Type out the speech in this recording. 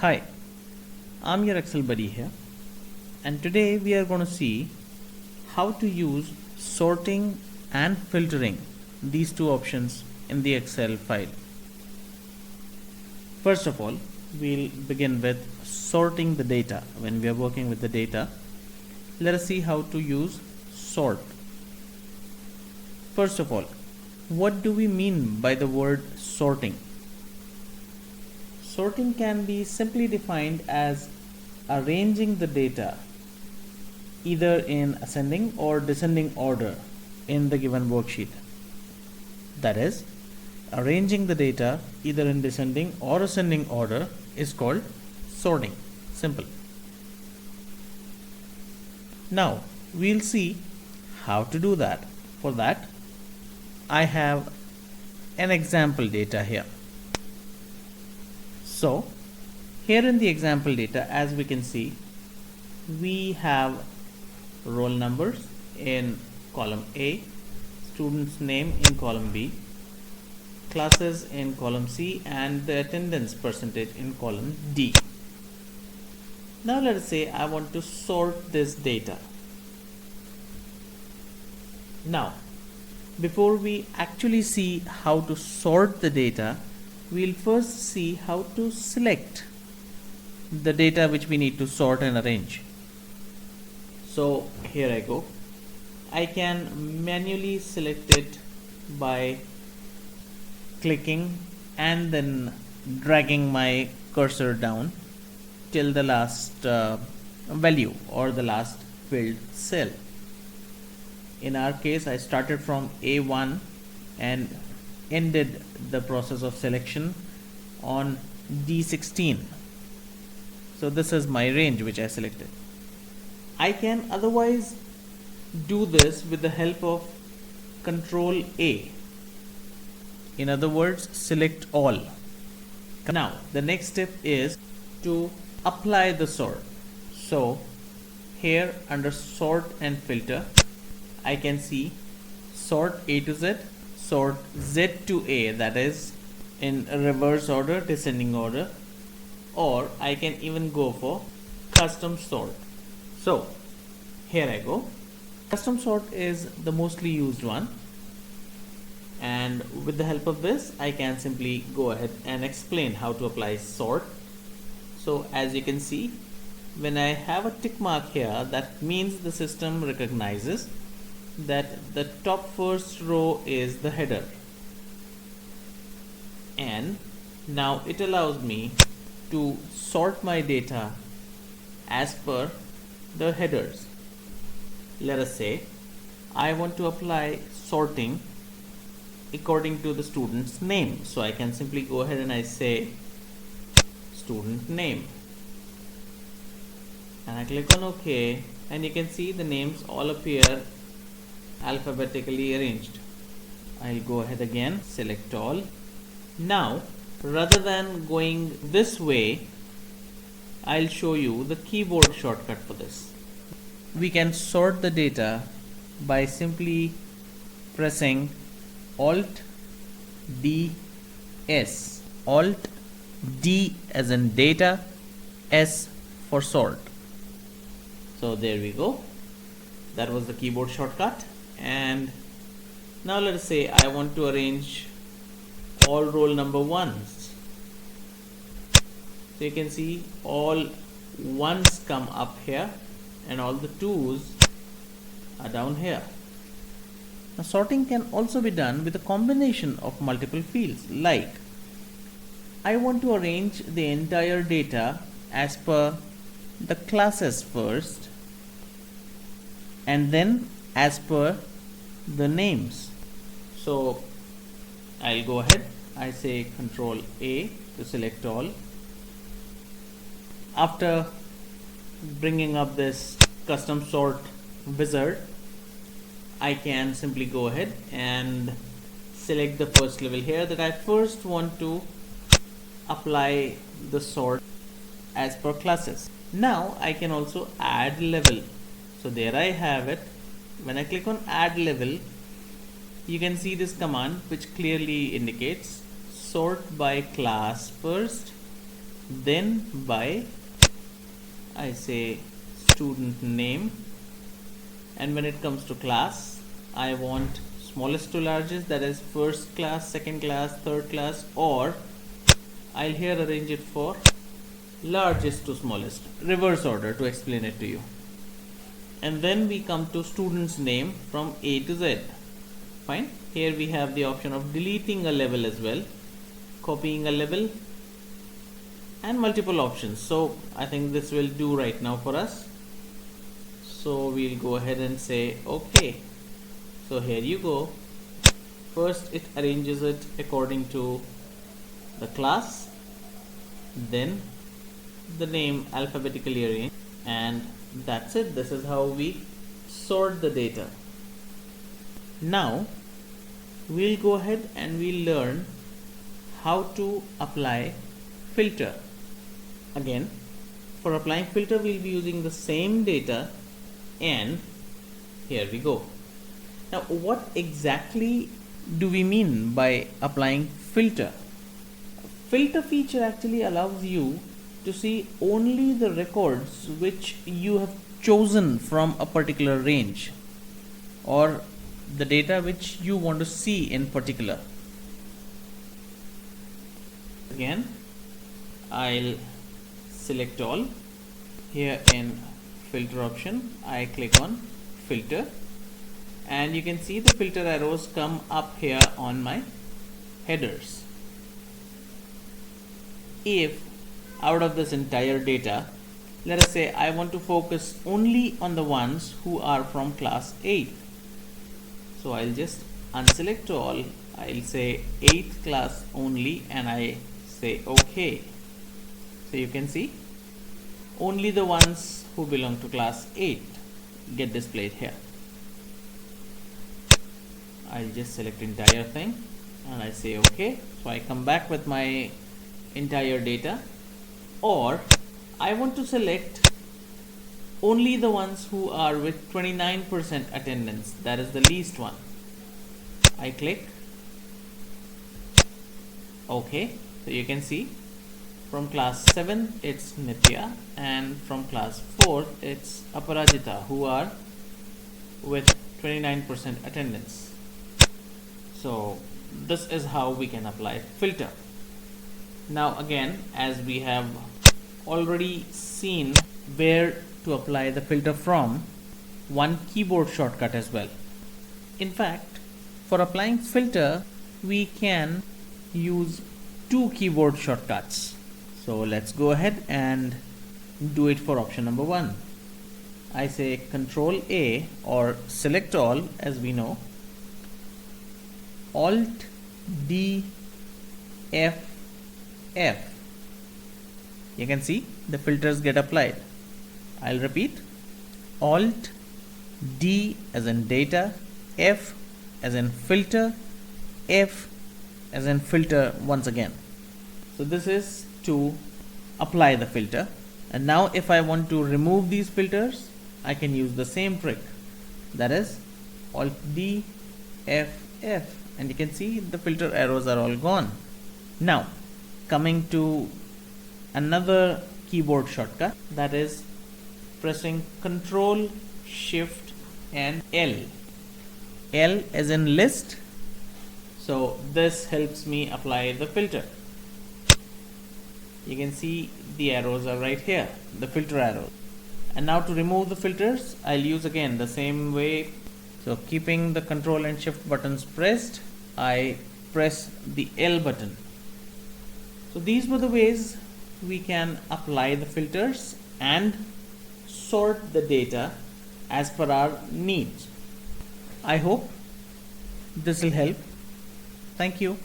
Hi, I'm your Excel buddy here, and today we are going to see how to use sorting and filtering, these two options in the Excel file. First of all, we'll begin with sorting the data. When we are working with the data, let us see how to use sort. First of all, what do we mean by the word sorting? Sorting can be simply defined as arranging the data either in ascending or descending order in the given worksheet. That is, arranging the data either in descending or ascending order is called sorting. Simple. Now, we'll see how to do that. For that, I have an example data here. So, here in the example data, as we can see, we have roll numbers in column A, student's name in column B, classes in column C, and the attendance percentage in column D. Now let us say I want to sort this data. Now, before we actually see how to sort the data, we'll first see how to select the data which we need to sort and arrange. So here I go. I can manually select it by clicking and then dragging my cursor down till the last value or the last filled cell. In our case, I started from A1 and ended the process of selection on D16. So this is my range which I selected. I can otherwise do this with the help of Control A. In other words, select all. Now the next step is to apply the sort. So here under sort and filter, I can see sort A to Z, sort Z to A, that is in reverse order, descending order, or I can even go for custom sort. So here I go. Custom sort is the mostly used one, and with the help of this I can simply go ahead and explain how to apply sort. So as you can see, when I have a tick mark here, that means the system recognizes that the top first row is the header, and now it allows me to sort my data as per the headers. Let us say I want to apply sorting according to the student's name, so I can simply go ahead and I say student name, and I click on OK, and you can see the names all appear alphabetically arranged. I'll go ahead again, select all. Now rather than going this way, I'll show you the keyboard shortcut for this. We can sort the data by simply pressing Alt D S. Alt D as in data, S for sort. So there we go. That was the keyboard shortcut. And now let us say I want to arrange all roll number ones. So you can see all ones come up here and all the twos are down here. Now sorting can also be done with a combination of multiple fields, like I want to arrange the entire data as per the classes first and then as per the names. So I'll go ahead, I say Control A to select all. After bringing up this custom sort wizard, I can simply go ahead and select the first level here, that I first want to apply the sort as per classes. Now I can also add level. So there I have it. When I click on add level, you can see this command which clearly indicates sort by class first then by, I say, student name, and when it comes to class, I want smallest to largest, that is first class, second class, third class, or I'll here arrange it for largest to smallest, reverse order to explain it to you. And then we come to student's name from A to Z. Fine. Here we have the option of deleting a level as well, copying a level, and multiple options. So I think this will do right now for us. So we'll go ahead and say OK. So here you go. First it arranges it according to the class, then the name alphabetically arranged, and that's it. This is how we sort the data. Now we'll go ahead and we'll learn how to apply filter. Again, for applying filter we'll be using the same data, and here we go. Now what exactly do we mean by applying filter? Filter feature actually allows you to see only the records which you have chosen from a particular range, or the data which you want to see in particular. Again, I'll select all. Here in filter option, I click on filter, and you can see the filter arrows come up here on my headers. If out of this entire data, let us say I want to focus only on the ones who are from class 8. So I'll just unselect all, I'll say 8th class only, and I say OK. So you can see only the ones who belong to class 8 get displayed here. I'll just select entire thing and I say OK. So I come back with my entire data, or I want to select only the ones who are with 29% attendance, that is the least one. I click OK. So you can see from class 7 it's Nitya, and from class 4 it's Aparajita, who are with 29% attendance. So this is how we can apply filter. Now again, as we have already seen where to apply the filter from, one keyboard shortcut as well. In fact, for applying filter we can use two keyboard shortcuts. So let's go ahead and do it for option number 1. I say Control A, or select all, as we know, Alt D F F. You can see the filters get applied. I'll repeat: Alt D as in data, F as in filter, F as in filter once again. So this is to apply the filter. And now if I want to remove these filters, I can use the same trick, that is Alt D F F, and you can see the filter arrows are all gone. Now coming to another keyboard shortcut, that is pressing Control Shift and L. L as in list. So this helps me apply the filter. You can see the arrows are right here, the filter arrows. And now to remove the filters, I'll use again the same way. So keeping the Control and Shift buttons pressed, I press the L button. So these were the ways we can apply the filters and sort the data as per our needs. I hope this will help. Thank you.